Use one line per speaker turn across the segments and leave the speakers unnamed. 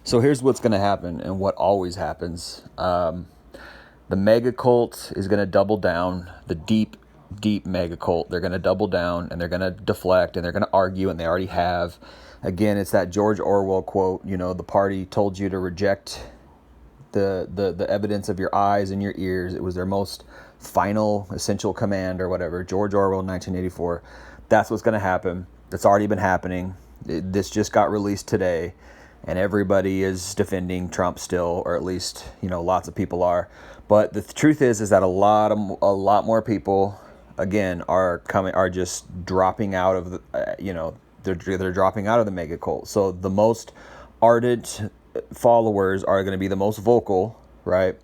So here's what's going to happen and what always happens. The mega cult is going to double down. The deep mega cult, they're going to double down and they're going to deflect and they're going to argue, and they already have. Again, it's that George Orwell quote, the party told you to reject the evidence of your eyes and your ears. It was their most final essential command or whatever. George Orwell, 1984. That's what's going to happen. That's already been happening. This just got released today, and everybody is defending Trump still, or at least lots of people are. But the truth is that a lot more people, again, are just dropping out of the they're dropping out of the mega cult. So the most ardent followers are going to be the most vocal, right?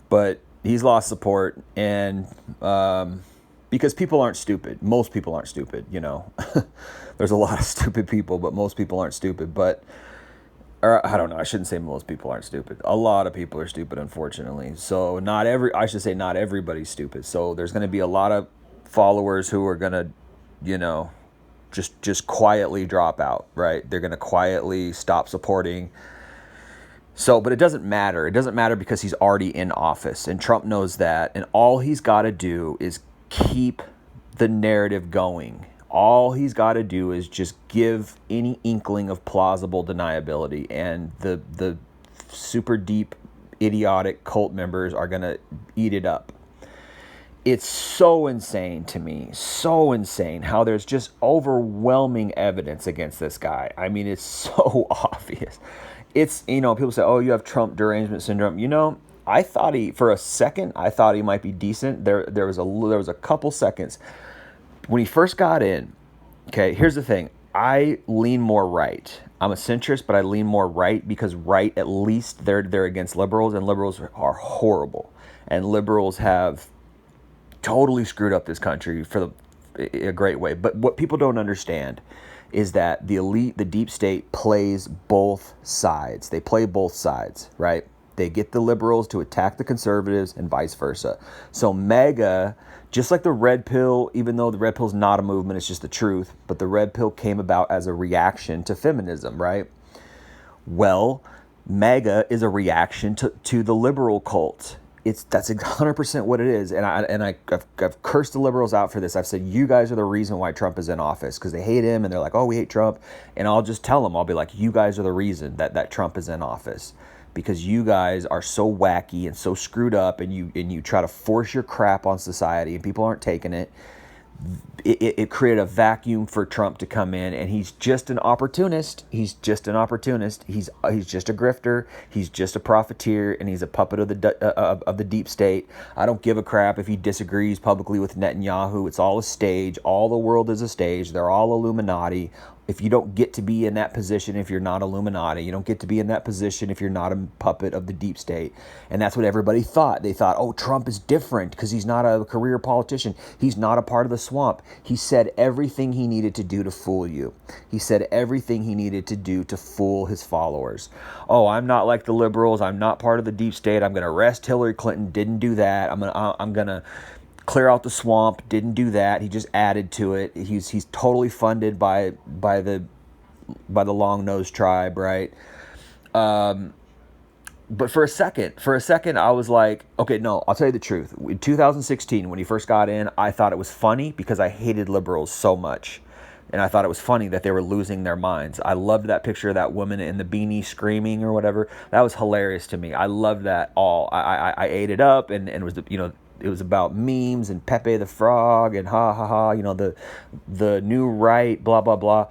But he's lost support, and because people aren't stupid. Most people aren't stupid, There's a lot of stupid people, but most people aren't stupid. But or I don't know, I shouldn't say most people aren't stupid. A lot of people are stupid, unfortunately. So not everybody's stupid. So there's going to be a lot of followers who are going to, just quietly drop out, right? They're going to quietly stop supporting. So, but it doesn't matter. It doesn't matter because he's already in office, and Trump knows that. And all he's got to do is keep the narrative going. All he's got to do is just give any inkling of plausible deniability, and the super deep, idiotic cult members are going to eat it up. It's so insane to me, so insane how there's just overwhelming evidence against this guy. I mean, it's so obvious. It's, people say, oh, you have Trump derangement syndrome. I thought for a second, I thought he might be decent. There was a couple seconds when he first got in. Okay, here's the thing. I lean more right. I'm a centrist, but I lean more right because right, at least they're against liberals, and liberals are horrible. And liberals have totally screwed up this country for a great way. But what people don't understand is that the elite, the deep state, plays both sides. They play both sides, right? They get the liberals to attack the conservatives and vice versa. So MAGA, just like the red pill, even though the red pill is not a movement, it's just the truth, but the red pill came about as a reaction to feminism, right? Well, MAGA is a reaction to the liberal cult. That's 100% what it is. And I've cursed the liberals out for this. I've said, you guys are the reason why Trump is in office, because they hate him and they're like, oh, we hate Trump. And I'll just tell them, I'll be like, you guys are the reason that Trump is in office, because you guys are so wacky and so screwed up, and you try to force your crap on society and people aren't taking it. It created a vacuum for Trump to come in, and he's just an opportunist. He's just a grifter. He's just a profiteer, and he's a puppet of the deep state. I don't give a crap if he disagrees publicly with Netanyahu. It's all a stage. All the world is a stage. They're all Illuminati. If you don't get to be in that position, if you're not Illuminati, you don't get to be in that position if you're not a puppet of the deep state. And that's what everybody thought. They thought, oh, Trump is different because he's not a career politician. He's not a part of the swamp. He said everything he needed to do to fool you. He said everything he needed to do to fool his followers. Oh, I'm not like the liberals. I'm not part of the deep state. I'm going to arrest Hillary Clinton. Didn't do that. I'm going to clear out the swamp. Didn't do that. He just added to it. He's totally funded by the long nose tribe, right? But for a second, I was like, okay, no, I'll tell you the truth. In 2016, when he first got in, I thought it was funny because I hated liberals so much. And I thought it was funny that they were losing their minds. I loved that picture of that woman in the beanie screaming or whatever. That was hilarious to me. I loved that all. I ate it up, and it was it was about memes and Pepe the Frog and ha ha ha, the new right, blah blah blah.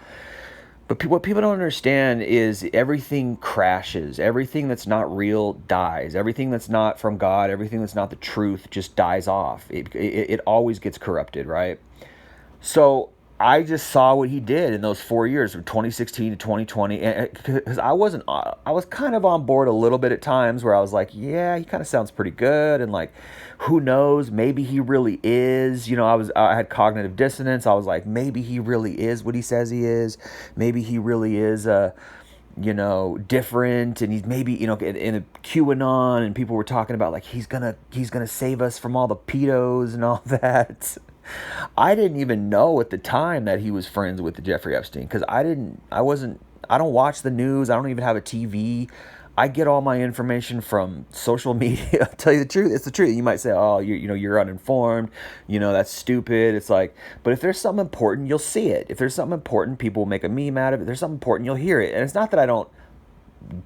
But what people don't understand is everything crashes. Everything that's not real dies. Everything that's not from God, everything that's not the truth just dies off. It always gets corrupted, right? So I just saw what he did in those 4 years from 2016 to 2020, because I was kind of on board a little bit at times where I was like, yeah, he kind of sounds pretty good, and like, who knows, maybe he really is, I had cognitive dissonance. I was like, maybe he really is what he says he is. Maybe he really is different, and he's maybe, in a QAnon, and people were talking about like he's gonna save us from all the pedos and all that. I didn't even know at the time that he was friends with Jeffrey Epstein, because I watch the news. I don't even have a TV. I get all my information from social media. I'll tell you the truth. It's the truth. You might say, oh, you're uninformed. That's stupid. It's like, but if there's something important, you'll see it. If there's something important, people will make a meme out of it. If there's something important, you'll hear it. And it's not that I don't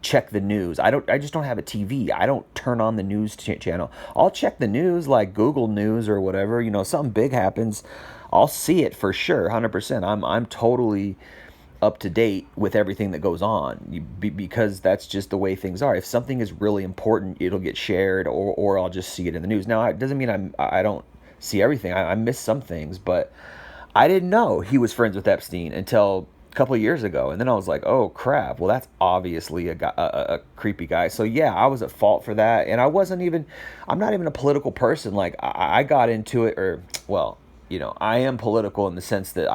check the news. I just don't have a TV. I don't turn on the news channel. I'll check the news like Google News or whatever. Something big happens, I'll see it for sure, 100%. I'm totally up to date with everything that goes on because that's just the way things are. If something is really important, it'll get shared or I'll just see it in the news. Now, it doesn't mean I don't see everything. I miss some things, but I didn't know he was friends with Epstein until a couple of years ago, and then I was like, oh crap, well that's obviously a creepy guy. So yeah, I was at fault for that, and I'm not even a political person. Like I got into it, or well, I am political in the sense that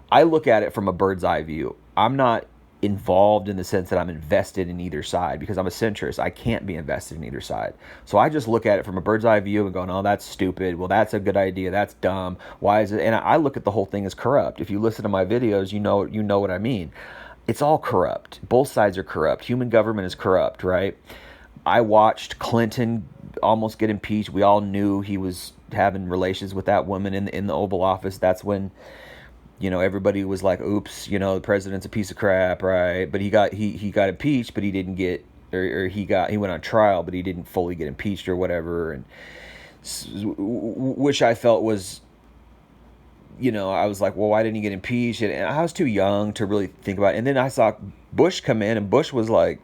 I look at it from a bird's eye view. I'm not involved in the sense that I'm invested in either side because I'm a centrist. I can't be invested in either side. So I just look at it from a bird's eye view and go, no, that's stupid. Well, that's a good idea. That's dumb. Why is it? And I look at the whole thing as corrupt. If you listen to my videos, you know what I mean. It's all corrupt. Both sides are corrupt. Human government is corrupt, right? I watched Clinton almost get impeached. We all knew he was having relations with that woman in the Oval Office. That's when everybody was like, oops, the president's a piece of crap, right? But he got impeached, but he didn't get, or he went on trial, but he didn't fully get impeached or whatever. And which I felt was, I was like, well, why didn't he get impeached? And I was too young to really think about it. And then I saw Bush come in, and Bush was like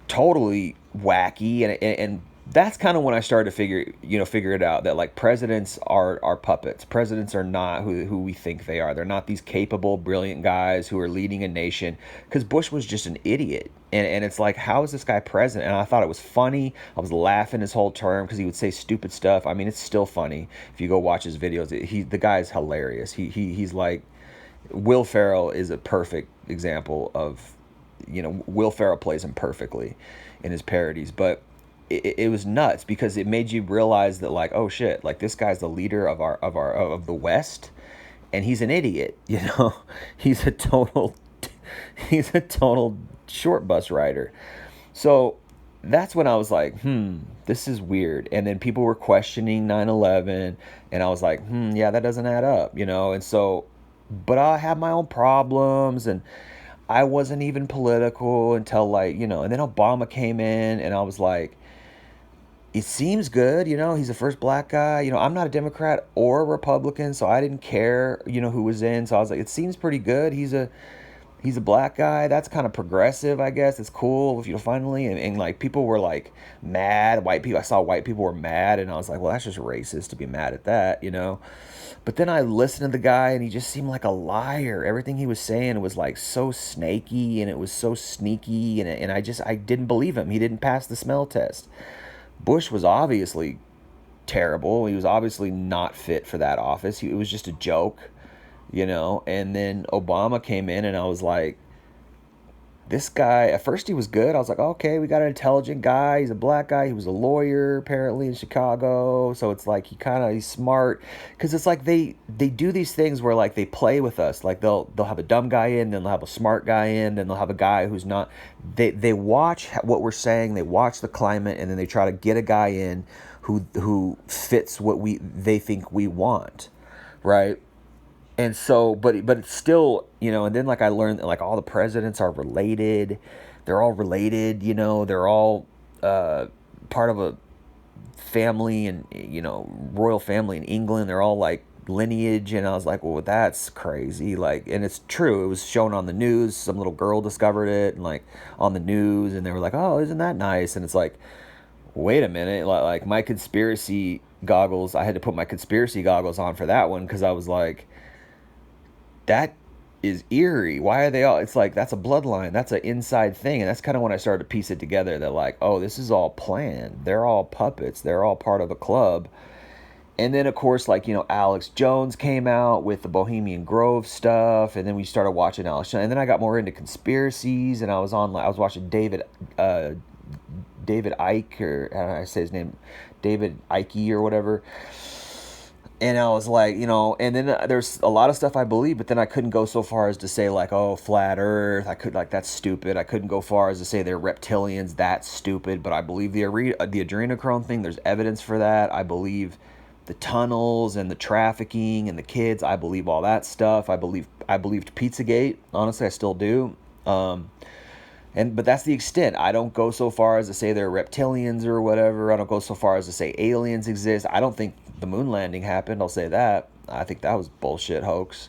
totally wacky, and that's kind of when I started to figure it out that like presidents are puppets. Presidents are not who we think they are. They're not these capable, brilliant guys who are leading a nation. Because Bush was just an idiot, and it's like, how is this guy president? And I thought it was funny. I was laughing his whole term because he would say stupid stuff. I mean, it's still funny if you go watch his videos. The guy is hilarious. He's like, Will Ferrell is a perfect example of, Will Ferrell plays him perfectly in his parodies, but it was nuts because it made you realize that like, oh shit, like this guy's the leader of the West, and he's an idiot. He's a total short bus rider. So that's when I was like, this is weird. And then people were questioning 9/11, and I was like, yeah, that doesn't add up, And so, but I have my own problems, and I wasn't even political until like, and then Obama came in, and I was like, it seems good, he's the first black guy. I'm not a Democrat or a Republican, so I didn't care, who was in. So I was like, it seems pretty good. He's a black guy. That's kind of progressive, I guess. It's cool if finally, and like people were like mad. White people, I saw white people were mad, and I was like, well, that's just racist to be mad at that, But then I listened to the guy, and he just seemed like a liar. Everything he was saying was like so snaky, and it was so sneaky, and I didn't believe him. He didn't pass the smell test. Bush was obviously terrible. He was obviously not fit for that office. It was just a joke, And then Obama came in, and I was like, this guy, at first he was good. I was like, okay, we got an intelligent guy. He's a black guy. He was a lawyer apparently in Chicago. So it's like he's smart. Because it's like they do these things where like they play with us. Like they'll have a dumb guy in, then they'll have a smart guy in, then they'll have a guy who's not. They watch what we're saying. They watch the climate, and then they try to get a guy in who fits what they think we want, right? And so, but it's still, and then like I learned that like all the presidents are related. They're all related, they're all part of a family, and, royal family in England. They're all like lineage. And I was like, well, that's crazy. Like, and it's true. It was shown on the news. Some little girl discovered it, and like on the news, and they were like, oh, isn't that nice? And it's like, wait a minute. Like my conspiracy goggles, I had to put my conspiracy goggles on for that one. Cause I was like, that is eerie. Why are they all? It's like, that's a bloodline. That's an inside thing. And that's kind of when I started to piece it together that like, oh, this is all planned. They're all puppets. They're all part of a club. And then of course, like, Alex Jones came out with the Bohemian Grove stuff. And then we started watching Alex Jones. And then I got more into conspiracies, and I was watching David Icke, or how do I say his name? David Icke or whatever. And I was like, and then there's a lot of stuff I believe, but then I couldn't go so far as to say like, oh, flat Earth. I could like that's stupid. I couldn't go far as to say they're reptilians. That's stupid. But I believe the adrenochrome thing. There's evidence for that. I believe the tunnels and the trafficking and the kids. I believe all that stuff. I believed Pizzagate. Honestly, I still do. But that's the extent. I don't go so far as to say they're reptilians or whatever. I don't go so far as to say aliens exist. I don't think the moon landing happened. I'll say that. I think that was bullshit hoax.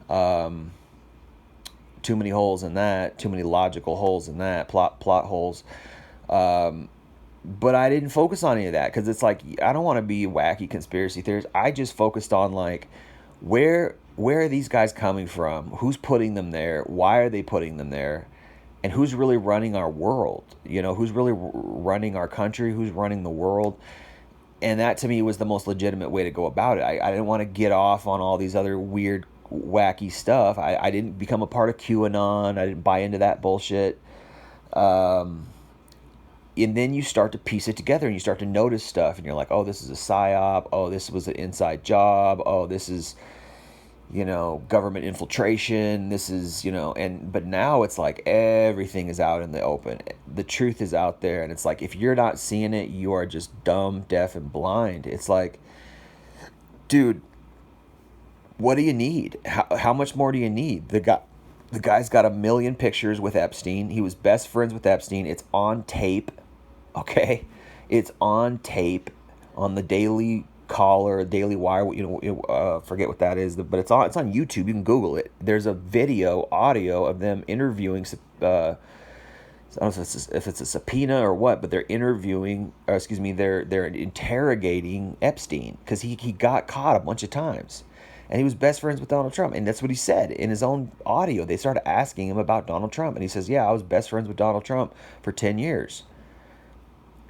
Too many holes in that. Too many logical holes in that. Plot holes. But I didn't focus on any of that because it's like I don't want to be wacky conspiracy theories. I just focused on like where are these guys coming from? Who's putting them there? Why are they putting them there? And who's really running our world? Who's really running our country? Who's running the world? And that to me was the most legitimate way to go about it. I didn't want to get off on all these other weird, wacky stuff. I didn't become a part of QAnon. I didn't buy into that bullshit. And then you start to piece it together and you start to notice stuff. And you're like, oh, this is a psyop. Oh, this was an inside job. Oh, this is government infiltration. This is, but now it's like everything is out in the open. The truth is out there. And it's like, if you're not seeing it, you are just dumb, deaf, and blind. It's like, dude, what do you need? How much more do you need? The guy's got 1 million pictures with Epstein. He was best friends with Epstein. It's on tape. Okay. It's on tape on the Daily Caller, Daily Wire, forget what that is, but it's on YouTube. You can Google it. There's a audio of them interviewing. I don't know if it's a subpoena or what, but they're interviewing. They're interrogating Epstein because he got caught a bunch of times, and he was best friends with Donald Trump, and that's what he said in his own audio. They started asking him about Donald Trump, and he says, "Yeah, I was best friends with Donald Trump for 10 years."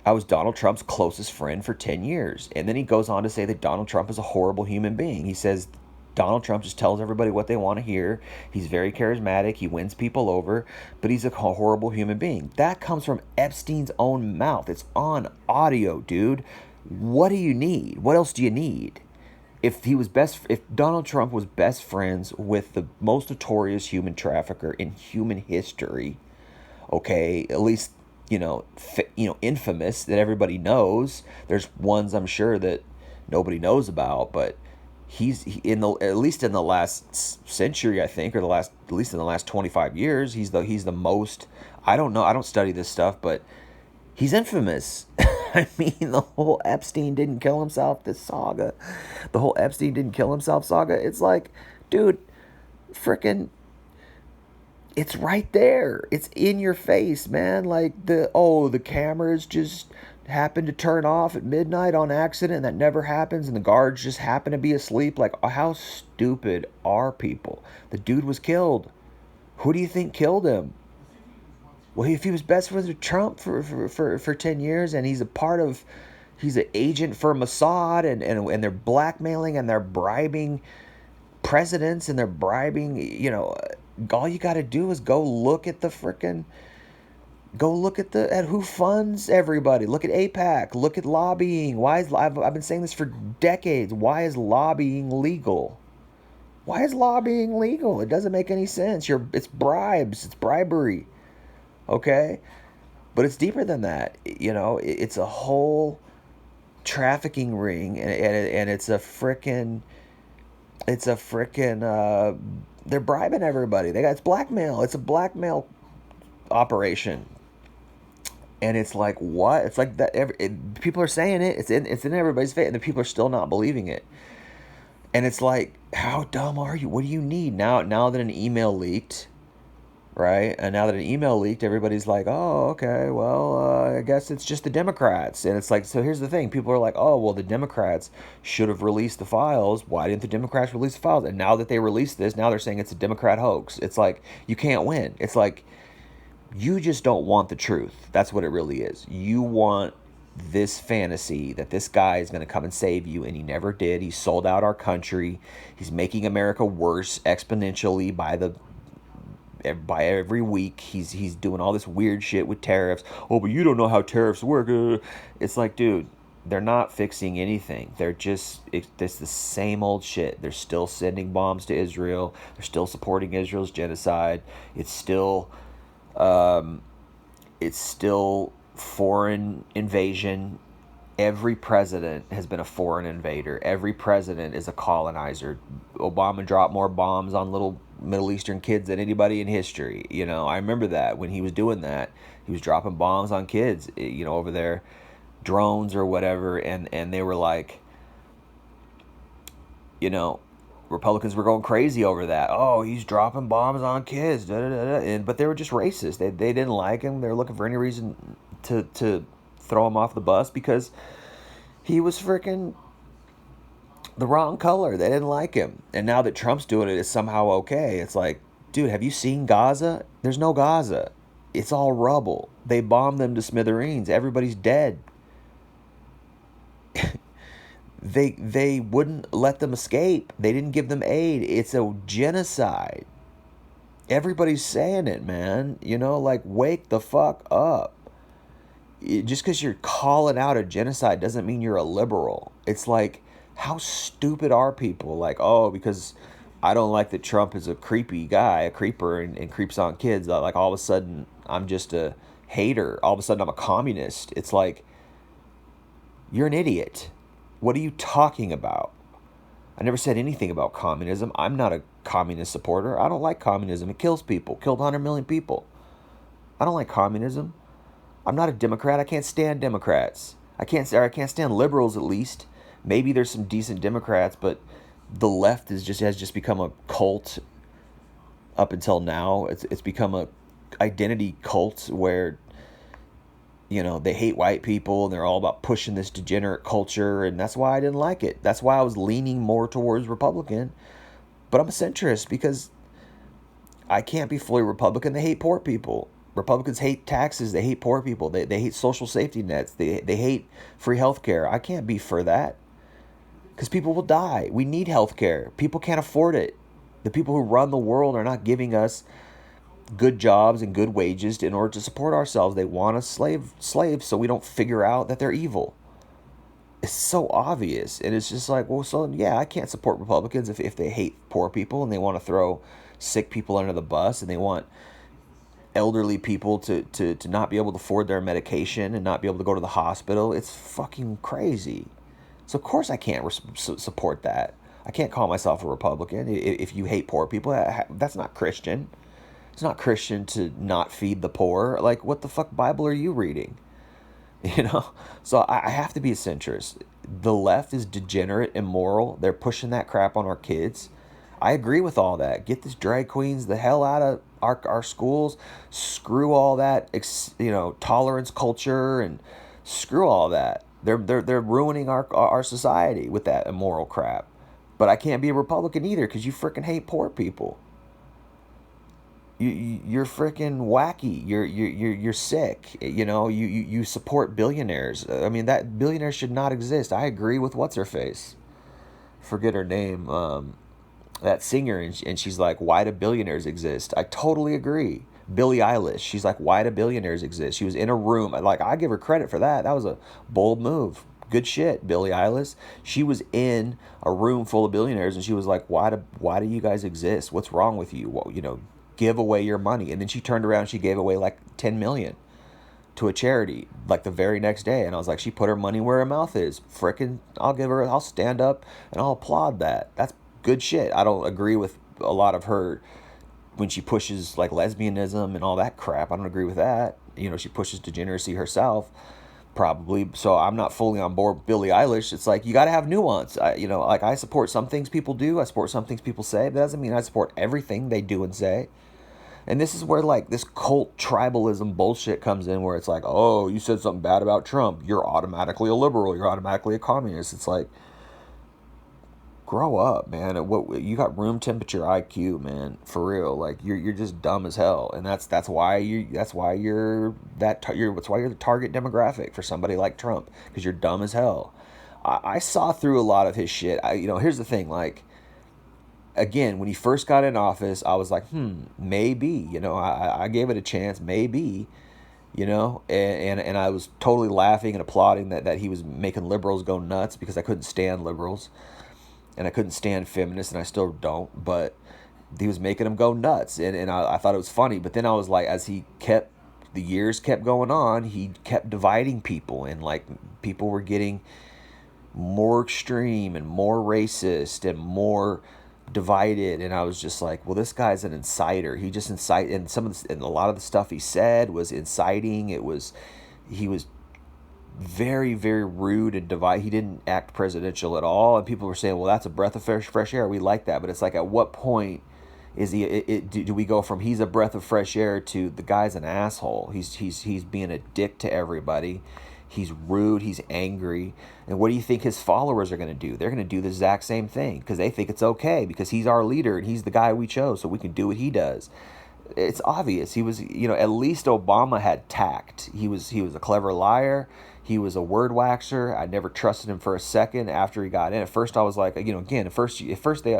I was Donald Trump's closest friend for 10 years. And then he goes on to say that Donald Trump is a horrible human being. He says Donald Trump just tells everybody what they want to hear. He's very charismatic. He wins people over, but he's a horrible human being. That comes from Epstein's own mouth. It's on audio, dude. What do you need? What else do you need? If Donald Trump was best friends with the most notorious human trafficker in human history, okay, at least infamous that everybody knows. There's ones I'm sure that nobody knows about, but at least in the last century, I think, or at least in the last 25 years, he's the most. I don't know. I don't study this stuff, but he's infamous. I mean, the whole Epstein didn't kill himself. This saga, the whole Epstein didn't kill himself saga. It's like, dude, freaking. It's right there. It's in your face, man. Like the cameras just happened to turn off at midnight on accident. And that never happens. And the guards just happen to be asleep. Like, how stupid are people? The dude was killed. Who do you think killed him? Well, if he was best friends with Trump for 10 years and he's an agent for Mossad and they're blackmailing and they're bribing presidents and they're bribing, all you got to do is go look at who funds everybody. Look at AIPAC. Look at lobbying. I've been saying this for decades. Why is lobbying legal? Why is lobbying legal? It doesn't make any sense. It's bribes. It's bribery. Okay? But it's deeper than that. It's a whole trafficking ring and it's a frickin' they're bribing everybody. It's blackmail. It's a blackmail operation. And it's like, what? It's like that. People are saying it. It's in everybody's face, and the people are still not believing it. And it's like, how dumb are you? What do you need now that an email leaked, right? And now that an email leaked, everybody's like, oh, okay, well, I guess it's just the Democrats. And it's like, so here's the thing. People are like, oh, well, the Democrats should have released the files. Why didn't the Democrats release the files? And now that they released this, now they're saying it's a Democrat hoax. It's like, you can't win. It's like, you just don't want the truth. That's what it really is. You want this fantasy that this guy is going to come and save you, and he never did. He sold out our country. He's making America worse exponentially by every week. He's doing all this weird shit with tariffs. Oh, but you don't know how tariffs work. It's like, dude, They're not fixing anything. It's the same old shit. They're still sending bombs to Israel. They're still supporting Israel's genocide. It's still, it's still foreign invasion. Every president has been a foreign invader. Every president is a colonizer. Obama dropped more bombs on little Middle Eastern kids than anybody in history. I remember that when he was doing that. He was dropping bombs on kids, over there, drones or whatever, and they were like, Republicans were going crazy over that. Oh, he's dropping bombs on kids, da, da, da, da. But they were just racist. They didn't like him. They were looking for any reason to throw him off the bus because he was freaking the wrong color. They didn't like him. And now that Trump's doing it, it's somehow okay. It's like, dude, have you seen Gaza? There's no Gaza. It's all rubble. They bombed them to smithereens. Everybody's dead. They wouldn't let them escape. They didn't give them aid. It's a genocide. Everybody's saying it, man. Wake the fuck up. Just because you're calling out a genocide doesn't mean you're a liberal. It's like, how stupid are people? Like, oh, because I don't like that Trump is a creepy guy, a creeper, and creeps on kids. Like, all of a sudden, I'm just a hater. All of a sudden, I'm a communist. It's like, you're an idiot. What are you talking about? I never said anything about communism. I'm not a communist supporter. I don't like communism. It kills people. Killed 100 million people. I don't like communism. I'm not a Democrat. I can't stand Democrats. I can't stand liberals, at least. Maybe there's some decent Democrats, but the left has just become a cult. Up until now, it's become a identity cult where they hate white people and they're all about pushing this degenerate culture, and that's why I didn't like it. That's why I was leaning more towards Republican. But I'm a centrist because I can't be fully Republican. They hate poor people. Republicans hate taxes. They hate poor people. They hate social safety nets. They hate free health care. I can't be for that because people will die. We need health care. People can't afford it. The people who run the world are not giving us good jobs and good wages in order to support ourselves. They want us slaves so we don't figure out that they're evil. It's so obvious. And it's just like, well, so yeah, I can't support Republicans if they hate poor people and they want to throw sick people under the bus and they want elderly people to not be able to afford their medication and not be able to go to the hospital. It's fucking crazy. So of course I can't support that. I can't call myself a Republican. If you hate poor people, that's not Christian. It's not Christian to not feed the poor. Like, what the fuck Bible are you reading? So I have to be a centrist. The left is degenerate, immoral. They're pushing that crap on our kids. I agree with all that. Get these drag queens the hell out of our schools. Screw all that, tolerance culture, and screw all that. They're ruining our society with that immoral crap. But I can't be a Republican either because you freaking hate poor people. You're freaking wacky. You're sick. You support billionaires. I mean, that billionaires should not exist. I agree with what's her face. Forget her name. That singer, and she's like, why do billionaires exist? I totally agree. Billie Eilish, she's like, why do billionaires exist? She was in a room. Like, I give her credit for that. That was a bold move. Good shit, Billie Eilish. She was in a room full of billionaires, and she was like, why do you guys exist? What's wrong with you? Well, give away your money. And then she turned around and she gave away like 10 million to a charity like the very next day. And I was like, she put her money where her mouth is. Frickin', I'll stand up and I'll applaud that. That's good shit. I don't agree with a lot of her when she pushes like lesbianism and all that crap. I don't agree with that. She pushes degeneracy herself, probably. So I'm not fully on board with Billie Eilish. It's like, you got to have nuance. I support some things people do. I support some things people say. But that doesn't mean I support everything they do and say. And this is where like this cult tribalism bullshit comes in, where it's like, oh, you said something bad about Trump, you're automatically a liberal, you're automatically a communist. It's like, grow up, man. You got room temperature IQ, man, for real. Like, you're just dumb as hell, and that's why you're the target demographic for somebody like Trump, because you're dumb as hell. I saw through a lot of his shit. Here's the thing, like, again, when he first got in office, I was like, maybe, I gave it a chance, maybe. and I was totally laughing and applauding that he was making liberals go nuts, because I couldn't stand liberals and I couldn't stand feminists, and I still don't, but he was making them go nuts, and I thought it was funny. But then I was like, as the years kept going on, he kept dividing people, and like people were getting more extreme and more racist and more divided, and I was just like, well, this guy's an inciter. He just incite, and and a lot of the stuff he said was inciting. He was very, very rude and divide. He didn't act presidential at all, and people were saying, well, that's a breath of fresh air. We like that, but it's like, at what point is do we go from he's a breath of fresh air to the guy's an asshole? He's being a dick to everybody. He's rude. He's angry. And what do you think his followers are going to do? They're going to do the exact same thing, because they think it's okay, because he's our leader and he's the guy we chose, so we can do what he does. It's obvious. He was, at least Obama had tact. He was a clever liar. He was a word waxer. I never trusted him for a second after he got in. At first I was like, again, at first they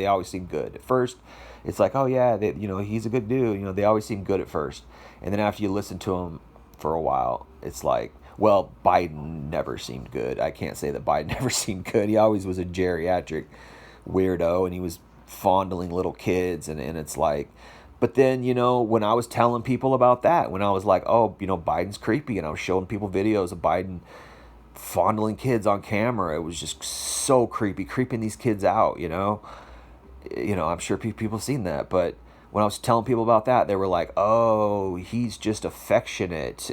always seem good. At first it's like, oh yeah, he's a good dude. They always seem good at first. And then after you listen to him for a while, it's like, well, Biden never seemed good. I can't say that Biden never seemed good. He always was a geriatric weirdo, and he was fondling little kids, and it's like, but then, when I was telling people about that, when I was like, oh, Biden's creepy, and I was showing people videos of Biden fondling kids on camera, it was just so creeping these kids out, I'm sure people have seen that, but when I was telling people about that, they were like, oh, he's just affectionate.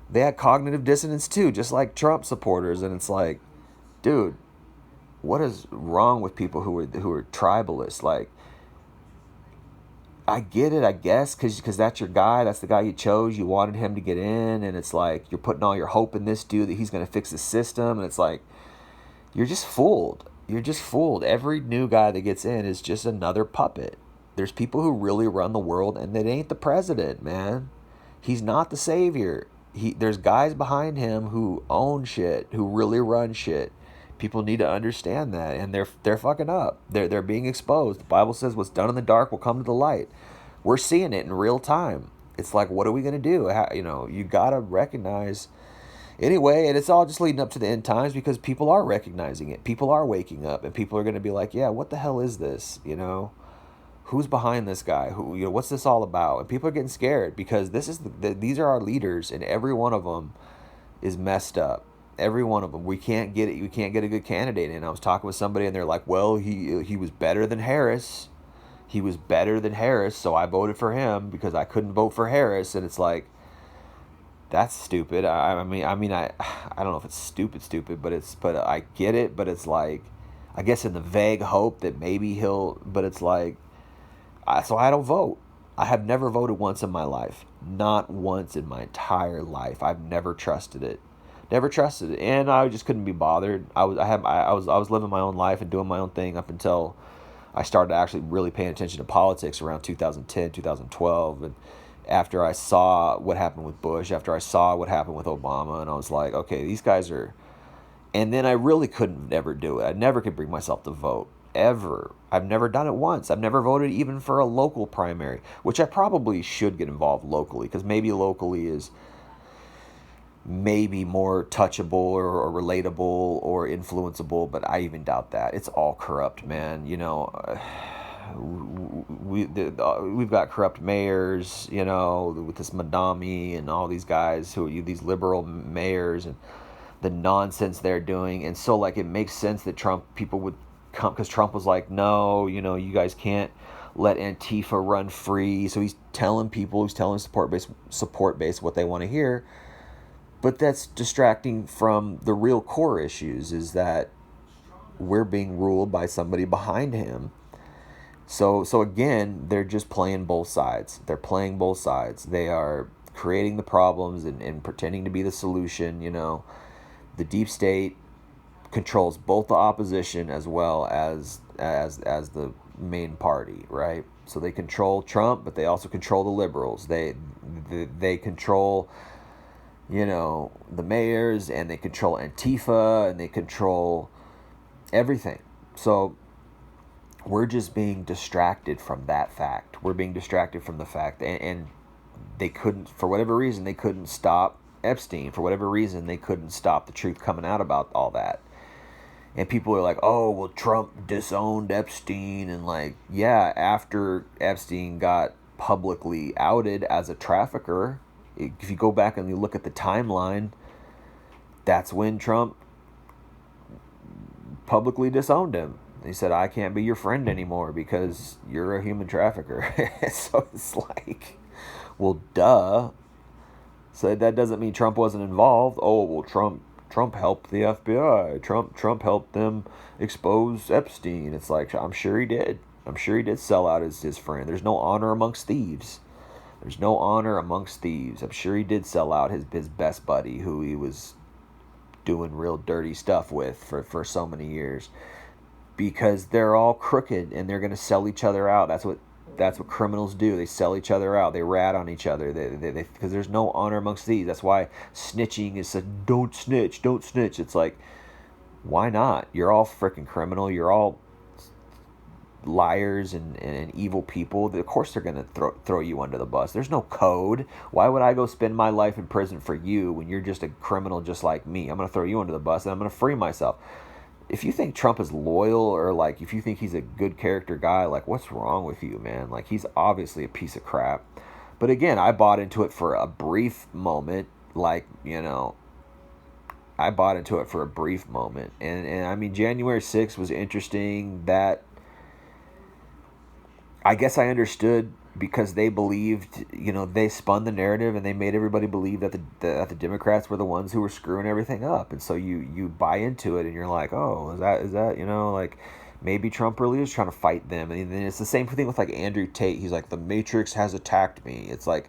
They had cognitive dissonance too, just like Trump supporters, and it's like, dude, what is wrong with people who are tribalists? Like, I get it, I guess, because that's your guy, that's the guy you chose, you wanted him to get in, and it's like, you're putting all your hope in this dude that he's going to fix the system, and it's like, you're just fooled. You're just fooled. Every new guy that gets in is just another puppet. There's people who really run the world, and it ain't the president, man. He's not the savior. There's guys behind him who own shit, who really run shit. People need to understand that, and they're fucking up. They're being exposed. The Bible says what's done in the dark will come to the light. We're seeing it in real time. It's like, what are we gonna do? You gotta recognize. Anyway, and it's all just leading up to the end times, because people are recognizing it. People are waking up, and people are gonna be like, yeah, what the hell is this? Who's behind this guy? What's this all about? And people are getting scared, because these are our leaders, and every one of them is messed up. Every one of them. We can't get it. We can't get a good candidate. And I was talking with somebody, and they're like, well, he was better than Harris. He was better than Harris, so I voted for him because I couldn't vote for Harris. And it's like, that's stupid. I mean, I don't know if it's stupid, but I get it. But it's like, I guess in the vague hope that maybe but it's like, so I don't vote. I have never voted once in my life. Not once in my entire life. I've never trusted it. Never trusted it, and I just couldn't be bothered. I was living my own life and doing my own thing up until I started actually really paying attention to politics around 2010, 2012, and after I saw what happened with Bush, after I saw what happened with Obama, and I was like, okay, these guys are. And then I really couldn't ever do it. I never could bring myself to vote ever. I've never done it once. I've never voted even for a local primary, which I probably should get involved locally, because maybe locally is maybe more touchable or relatable or influenceable, but I even doubt that. It's all corrupt, man. We've got corrupt mayors, with this Madami and all these guys these liberal mayors, and the nonsense they're doing. And so, like, it makes sense that people would come, because Trump was like, no, you guys can't let Antifa run free. So he's telling support base what they want to hear. But that's distracting from the real core issues, is that we're being ruled by somebody behind him. So again, they're just playing both sides. They're playing both sides. They are creating the problems and pretending to be the solution. The deep state controls both the opposition as well as the main party, right? So they control Trump, but they also control the liberals. They control the mayors, and they control Antifa, and they control everything. So we're just being distracted from that fact. We're being distracted from the fact, and they couldn't, for whatever reason, they couldn't stop Epstein. For whatever reason, they couldn't stop the truth coming out about all that. And people are like, oh, well, Trump disowned Epstein. And like, yeah, after Epstein got publicly outed as a trafficker, if you go back and you look at the timeline, that's when Trump publicly disowned him. He said, I can't be your friend anymore because you're a human trafficker. So it's like, well, duh. So that doesn't mean Trump wasn't involved. Oh, well, Trump helped the FBI. Trump helped them expose Epstein. It's like, I'm sure he did. I'm sure he did sell out his friend. There's no honor amongst thieves. There's no honor amongst thieves. I'm sure he did sell out his best buddy who he was doing real dirty stuff with for so many years, because they're all crooked and they're going to sell each other out. That's what criminals do. They sell each other out. They rat on each other. They because there's no honor amongst thieves. That's why snitching is said, don't snitch, don't snitch. It's like, why not? You're all freaking criminal. You're all liars and evil people. Of course they're going to throw you under the bus. There's no code. Why would I go spend my life in prison for you when you're just a criminal just like me? I'm going to throw you under the bus and I'm going to free myself. If you think Trump is loyal, or like if you think he's a good character guy, like what's wrong with you, man? Like he's obviously a piece of crap. But again, I bought into it for a brief moment. Like, you know, I bought into it for a brief moment. And I mean, January 6th was interesting. That, I guess I understood, because they believed, you know, they spun the narrative and they made everybody believe that the Democrats were the ones who were screwing everything up. And so you buy into it and you're like, oh, is that, you know, like maybe Trump really is trying to fight them. And then it's the same thing with like Andrew Tate. He's like, the Matrix has attacked me. It's like,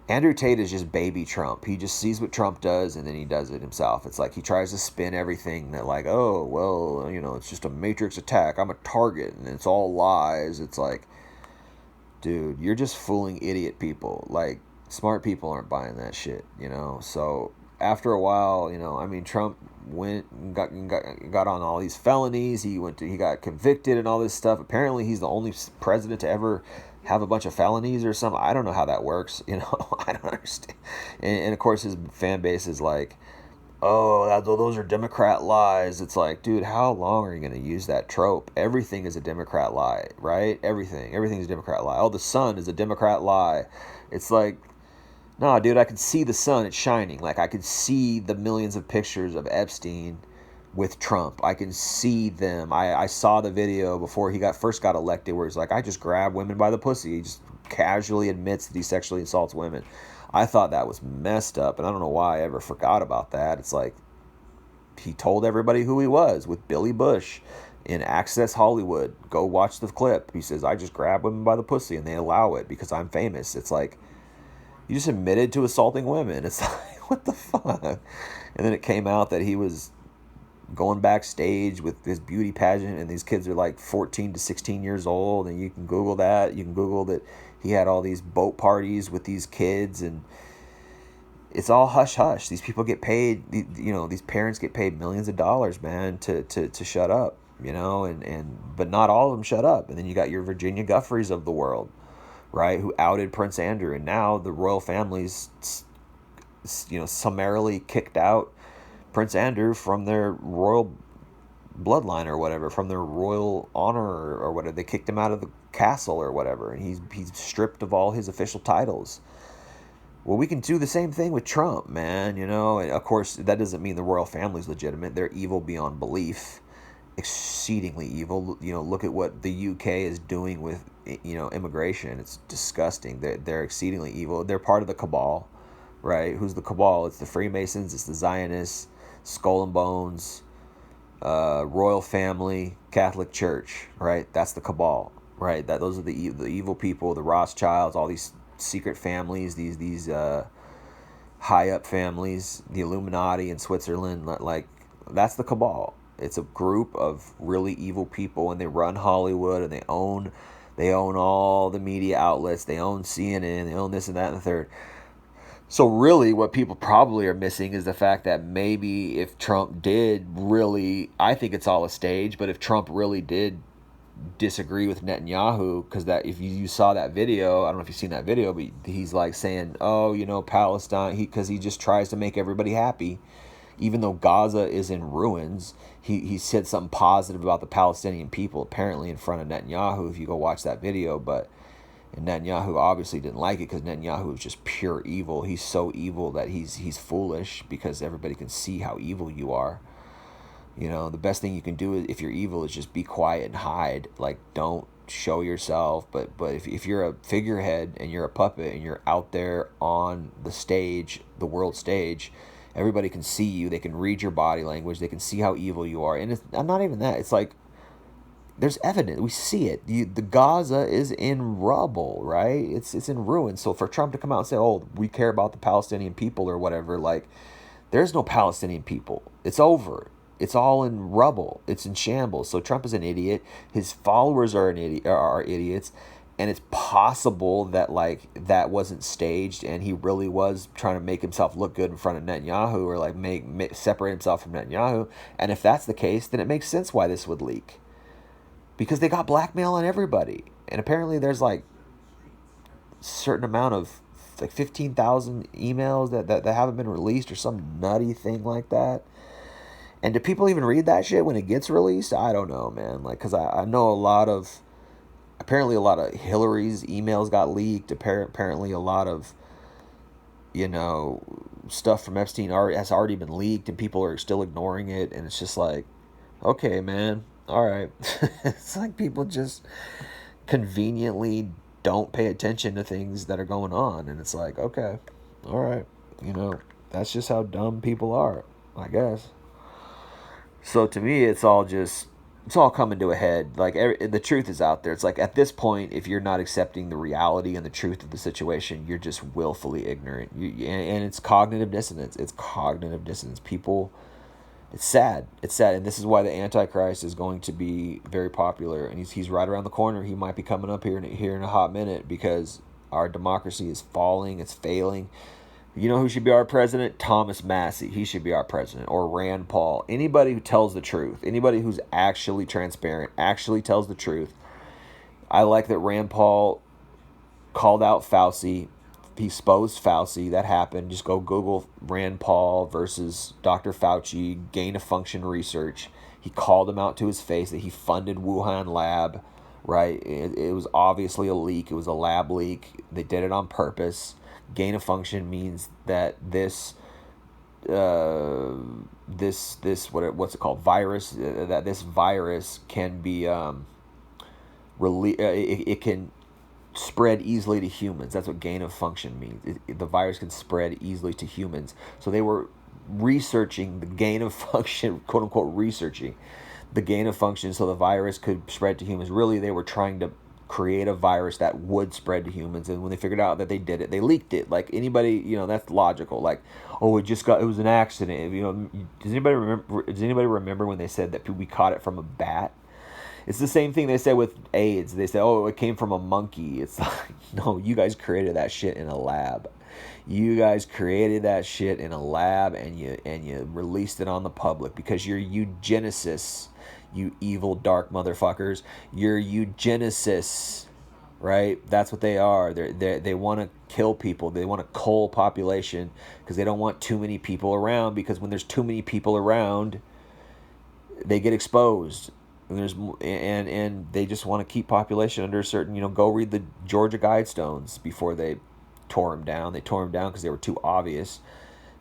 Andrew Tate is just baby Trump. He just sees what Trump does and then he does it himself. It's like he tries to spin everything that like, oh, well, you know, it's just a Matrix attack. I'm a target and it's all lies. It's like, dude, you're just fooling idiot people. Like, smart people aren't buying that shit, you know? So after a while, you know, I mean, Trump went and got on all these felonies. He got convicted and all this stuff. Apparently he's the only president to ever have a bunch of felonies or something. I don't know how that works, you know? I don't understand. And of course his fan base is like, oh, those are Democrat lies. It's like, dude, how long are you going to use that trope? Everything is a Democrat lie, right? Everything is a Democrat lie. Oh, the sun is a Democrat lie. It's like, no, dude, I can see the sun. It's shining. Like, I can see the millions of pictures of Epstein with Trump. I can see them. I saw the video before he first got elected where he's like, I just grab women by the pussy. He just casually admits that he sexually assaults women. I thought that was messed up, and I don't know why I ever forgot about that. It's like, he told everybody who he was with Billy Bush in Access Hollywood. Go watch the clip. He says, I just grab women by the pussy, and they allow it because I'm famous. It's like, you just admitted to assaulting women. It's like, what the fuck? And then it came out that he was going backstage with his beauty pageant, and these kids are like 14 to 16 years old, and you can Google that. You can Google that he had all these boat parties with these kids, and it's all hush hush. These people get paid, you know, these parents get paid millions of dollars, man, to shut up, you know, but not all of them shut up. And then you got your Virginia Guffreys of the world, right, who outed Prince Andrew, and now the royal family's, you know, summarily kicked out Prince Andrew from their royal bloodline or whatever, from their royal honor or whatever. They kicked him out of the castle or whatever, and he's stripped of all his official titles. Well, we can do the same thing with Trump, man, you know. And of course, that doesn't mean the royal family's legitimate. They're evil beyond belief, exceedingly evil. You know, look at what the UK is doing with, you know, immigration. It's disgusting. They're exceedingly evil. They're part of the cabal, right? Who's the cabal? It's the Freemasons, it's the Zionists, Skull and Bones, royal family, Catholic Church, right? That's the cabal, right? Those are the evil people, the Rothschilds, all these secret families, these high up families, the Illuminati in Switzerland. Like, that's the cabal. It's a group of really evil people, and they run Hollywood, and they own all the media outlets. They own CNN, they own this and that and the third. So really what people probably are missing is the fact that maybe if Trump did really, I think it's all a stage, but if Trump really did disagree with Netanyahu, because that if you saw that video, I don't know if you've seen that video, but he's like saying, oh, Palestine, because he just tries to make everybody happy, even though Gaza is in ruins. He said something positive about the Palestinian people, apparently in front of Netanyahu, if you go watch that video. But Netanyahu obviously didn't like it, because Netanyahu is just pure evil. He's so evil that he's foolish, because everybody can see how evil you are. The best thing you can do if you're evil is just be quiet and hide. Like, don't show yourself. But if you're a figurehead and you're a puppet and you're out there on the stage, the world stage, everybody can see you. They can read your body language. They can see how evil you are. And it's not even that. It's like, there's evidence. We see it. The Gaza is in rubble, right? It's in ruins. So for Trump to come out and say, oh, we care about the Palestinian people or whatever, like, there's no Palestinian people. It's over. It's all in rubble. It's in shambles. So Trump is an idiot. His followers are idiots. And it's possible that, like, that wasn't staged and he really was trying to make himself look good in front of Netanyahu, or like separate himself from Netanyahu. And if that's the case, then it makes sense why this would leak. Because they got blackmail on everybody. And apparently there's like a certain amount of, like, 15,000 emails that haven't been released, or some nutty thing like that. And do people even read that shit when it gets released? I don't know, man. Like, because I know apparently a lot of Hillary's emails got leaked. Apparently a lot of, stuff from Epstein has already been leaked, and people are still ignoring it. And it's just like, okay, man, all right. It's like people just conveniently don't pay attention to things that are going on. And it's like, okay, all right. That's just how dumb people are, I guess. So to me, it's all coming to a head. Like, the truth is out there. It's like, at this point, if you're not accepting the reality and the truth of the situation, you're just willfully ignorant. And it's cognitive dissonance. People, it's sad. And this is why the Antichrist is going to be very popular. And he's right around the corner. He might be coming up here in a hot minute, because our democracy is falling. It's failing. You know who should be our president? Thomas Massie. He should be our president. Or Rand Paul. Anybody who tells the truth. Anybody who's actually transparent, actually tells the truth. I like that Rand Paul called out Fauci. He exposed Fauci. That happened. Just go Google Rand Paul versus Dr. Fauci, gain of function research. He called him out to his face that he funded Wuhan lab, right? It was obviously a leak. It was a lab leak. They did it on purpose. Gain of function means that this what's it called, virus, that this virus can be it can spread easily to humans. That's what gain of function means. The virus can spread easily to humans. So they were researching the gain of function, quote unquote, researching the gain of function so the virus could spread to humans. Really, they were trying to create a virus that would spread to humans. And when they figured out that they did it, they leaked it. Like, anybody, that's logical. Like, oh, it was an accident. Does anybody remember when they said that we caught it from a bat? It's the same thing they said with AIDS. They said, oh, it came from a monkey. It's like, no, you guys created that shit in a lab. You guys created that shit in a lab, and you released it on the public because you're eugenicists, you evil dark motherfuckers. You're eugenicists, right? That's what they are. They want to kill people. They want to cull population because they don't want too many people around, because when there's too many people around, they get exposed. And they just want to keep population under a certain, go read the Georgia Guidestones before they tore them down. They tore them down because they were too obvious.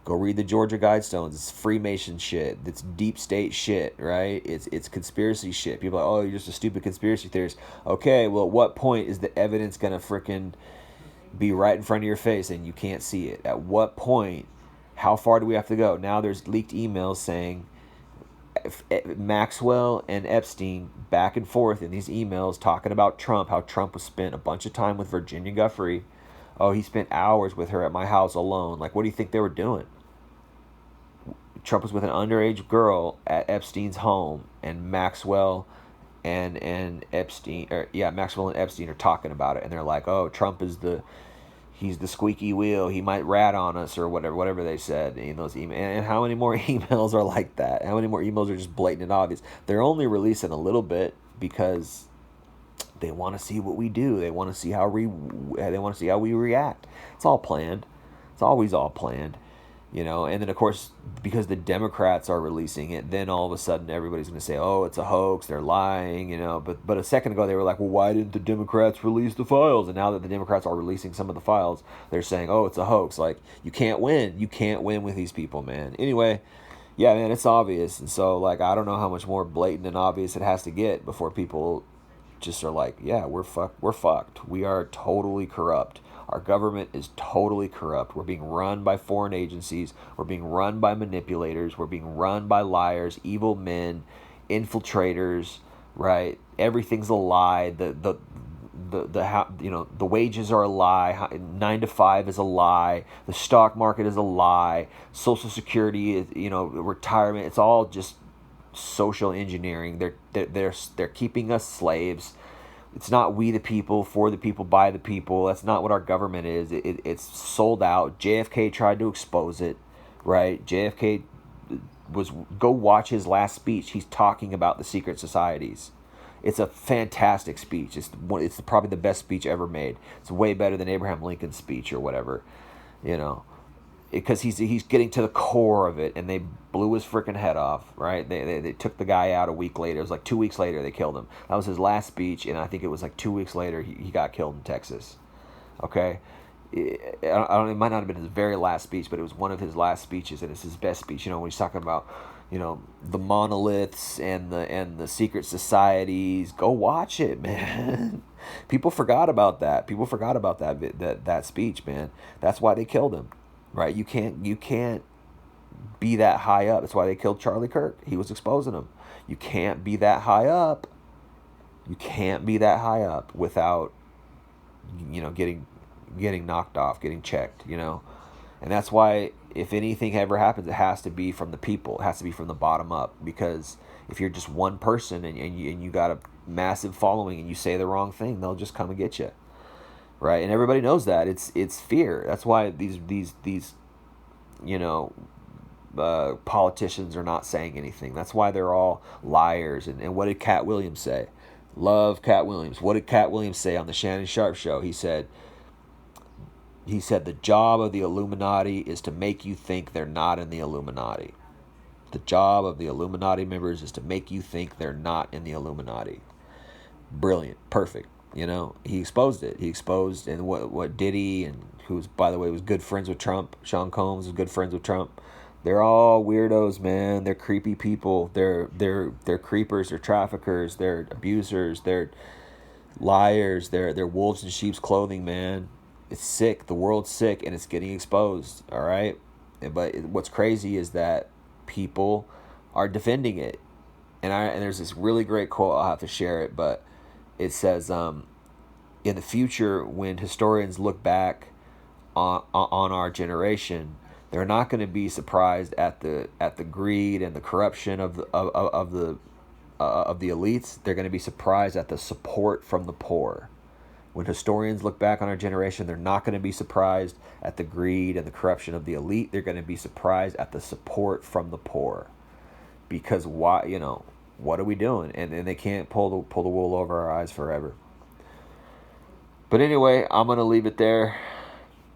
Go read the Georgia Guidestones. It's Freemason shit. It's deep state shit, right? It's conspiracy shit. People are like, oh, you're just a stupid conspiracy theorist. Okay, well, at what point is the evidence going to frickin' be right in front of your face and you can't see it? At what point? How far do we have to go? Now there's leaked emails saying Maxwell and Epstein back and forth in these emails talking about Trump, how Trump was spent a bunch of time with Virginia Giuffre. Oh, he spent hours with her at my house alone. Like, what do you think they were doing? Trump was with an underage girl at Epstein's home, and Maxwell and Epstein, Maxwell and Epstein are talking about it, and they're like, oh, Trump is he's the squeaky wheel. He might rat on us or whatever they said in those emails. And how many more emails are like that? How many more emails are just blatant and obvious? They're only releasing a little bit because
they want to see what we do. They want to see how we react. It's all planned. It's always all planned, And then of course, because the Democrats are releasing it, then all of a sudden everybody's going to say, "Oh, it's a hoax. They're lying." But a second ago they were like, "Well, why didn't the Democrats release the files?" And now that the Democrats are releasing some of the files, they're saying, "Oh, it's a hoax." Like, you can't win. You can't win with these people, man. Anyway, yeah, man, it's obvious. And so, like, I don't know how much more blatant and obvious it has to get before people just are like, yeah, we're fucked. We're fucked. We are totally corrupt. Our government is totally corrupt. We're being run by foreign agencies. We're being run by manipulators. We're being run by liars, evil men, infiltrators, right? Everything's a lie. The wages are a lie. 9 to 5 is a lie. The stock market is a lie. Social Security is, retirement. It's all just social engineering. They're keeping us slaves. It's not we the people, for the people, by the people. That's not what our government is. It's sold out. JFK tried to expose it, right? JFK go watch his last speech. He's talking about the secret societies. It's a fantastic speech. It's probably the best speech ever made. It's way better than Abraham Lincoln's speech or whatever, because he's getting to the core of it, and they blew his freaking head off, right? They took the guy out a week later. It was like 2 weeks later they killed him. That was his last speech, and I think it was like 2 weeks later he got killed in Texas. Okay? It might not have been his very last speech, but it was one of his last speeches, and it's his best speech. When he's talking about, the monoliths and the secret societies. Go watch it, man. People forgot about that. People forgot about that speech, man. That's why they killed him, right? You can't be that high up. That's why they killed Charlie Kirk. He was exposing them. You can't be that high up. You can't be that high up without, getting knocked off, getting checked, And that's why if anything ever happens, it has to be from the people. It has to be from the bottom up. Because if you're just one person and you got a massive following and you say the wrong thing, they'll just come and get you, right? And everybody knows that. It's fear. That's why these politicians are not saying anything. That's why they're all liars. And what did Cat Williams say? Love Cat Williams. What did Cat Williams say on the Shannon Sharp show? He said the job of the Illuminati is to make you think they're not in the Illuminati. The job of the Illuminati members is to make you think they're not in the Illuminati. Brilliant. Perfect. He exposed it. He exposed, and what Diddy, and who's, by the way, was good friends with Trump. Sean Combs was good friends with Trump. They're all weirdos, man. They're creepy people. They're creepers. They're traffickers. They're abusers. They're liars. They're wolves in sheep's clothing, man. It's sick. The world's sick, and it's getting exposed. All right. But what's crazy is that people are defending it, and there's this really great quote. I'll have to share it, but it says, in the future, when historians look back on our generation, they're not going to be surprised at the greed and the corruption of the elites. They're going to be surprised at the support from the poor. When historians look back on our generation, they're not going to be surprised at the greed and the corruption of the elite. They're going to be surprised at the support from the poor. Because why? What are we doing? And they can't pull the wool over our eyes forever. But anyway, I'm going to leave it there.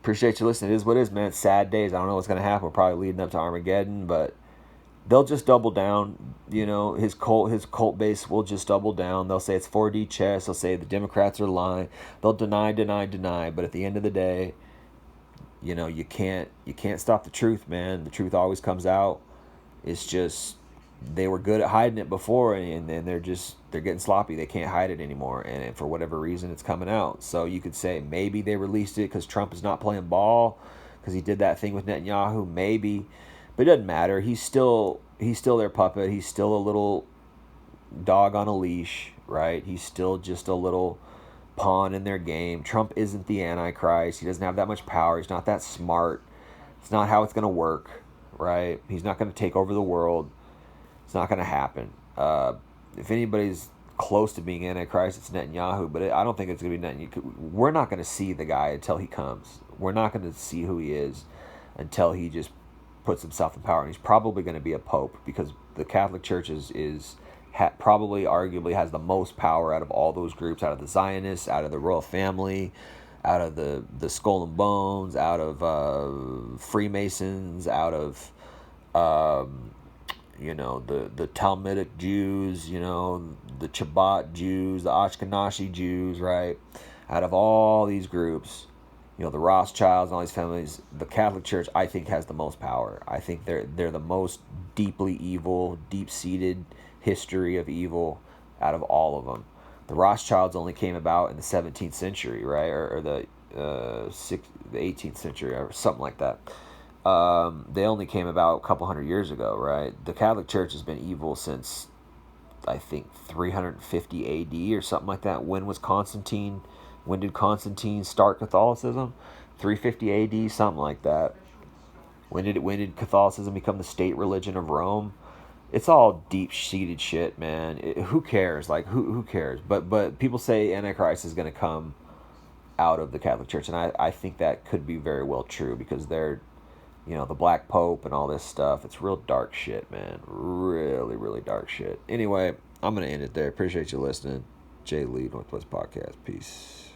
Appreciate you listening. It is what it is, man. It's sad days. I don't know what's going to happen. We're probably leading up to Armageddon, but they'll just double down. His cult base will just double down. They'll say it's 4D chess. They'll say the Democrats are lying. They'll deny. But at the end of the day, you can't stop the truth, man. The truth always comes out. It's just they were good at hiding it before, and they're getting sloppy. They can't hide it anymore, and for whatever reason, it's coming out. So you could say maybe they released it because Trump is not playing ball, because he did that thing with Netanyahu. Maybe, but it doesn't matter. He's still their puppet. He's still a little dog on a leash, right? He's still just a little pawn in their game. Trump isn't the Antichrist. He doesn't have that much power. He's not that smart. It's not how it's going to work, right? He's not going to take over the world. It's not going to happen. If anybody's close to being Antichrist, it's Netanyahu, but I don't think it's going to be Netanyahu. We're not going to see the guy until he comes. We're not going to see who he is until he just puts himself in power. And he's probably going to be a pope, because the Catholic Church is probably arguably has the most power out of all those groups, out of the Zionists, out of the royal family, out of the Skull and Bones, out of Freemasons, out of the Talmudic Jews, the Chabad Jews, the Ashkenazi Jews, right? Out of all these groups, the Rothschilds and all these families, the Catholic Church, I think, has the most power. I think they're the most deeply evil, deep-seated history of evil out of all of them. The Rothschilds only came about in the 17th century, right, or the 18th century, or something like that. They only came about a couple hundred years ago, right? The Catholic Church has been evil since, I think, 350 AD or something like that. When did Constantine start Catholicism? 350 AD, something like that. When did Catholicism become the state religion of Rome? It's all deep-seated shit, man. Who cares? Like, who cares? But people say Antichrist is going to come out of the Catholic Church, and I think that could be very well true, because they're, the Black Pope and all this stuff. It's real dark shit, man. Really, really dark shit. Anyway, I'm going to end it there. Appreciate you listening. Jay Lee, Northwest Podcast. Peace.